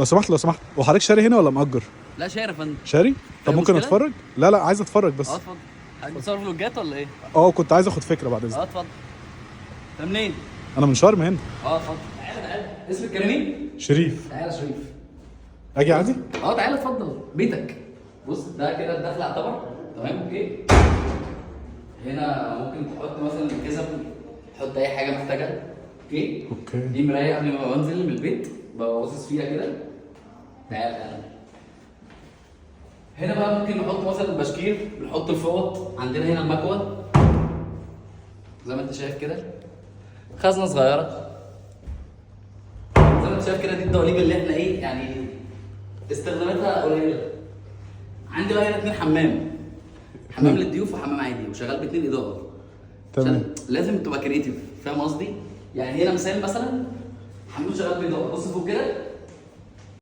لو سمحت، وحضرتك شاري هنا ولا مأجر؟ لا شاري يا فندم. شاري؟ طب ممكن مشكلة؟ اتفرج؟ لا عايز اتفرج بس. اتفضل. حضرتك بتصور فلوجات ولا ايه؟ كنت عايز اخد فكره بعد اذنك. اتفضل. انت منين؟ انا من شرم هنا. اتفضل. تعالى اسمك كان مين؟ شريف. تعالى شريف. اجي عادي؟ تعالى اتفضل بيتك. بص ده كده الدخل يعتبر تمام. اوكي. هنا ممكن تحط مثلا الجزم، تحط اي حاجه محتاجها. اوكي. دي مرايه قبل ما بنزل من البيت ببقى باصص فيها كده. تعالى. هنا بقى ممكن نحط مثلا البشكير، نحط الفوط. عندنا هنا المكوه زي ما انت شايف كده، خزنه صغيره زي ما انت شايف كده. دي الدواليب اللي احنا ايه يعني استخداماتها قليله. عندي بقى هنا 2 حمام للضيوف وحمام عادي، وشغال ب2 اضاءه. تمام. لازم تبقى كريتيف، فاهم قصدي؟ يعني هنا مثال مثلا حمام شغال باضاءه، بص فوق كده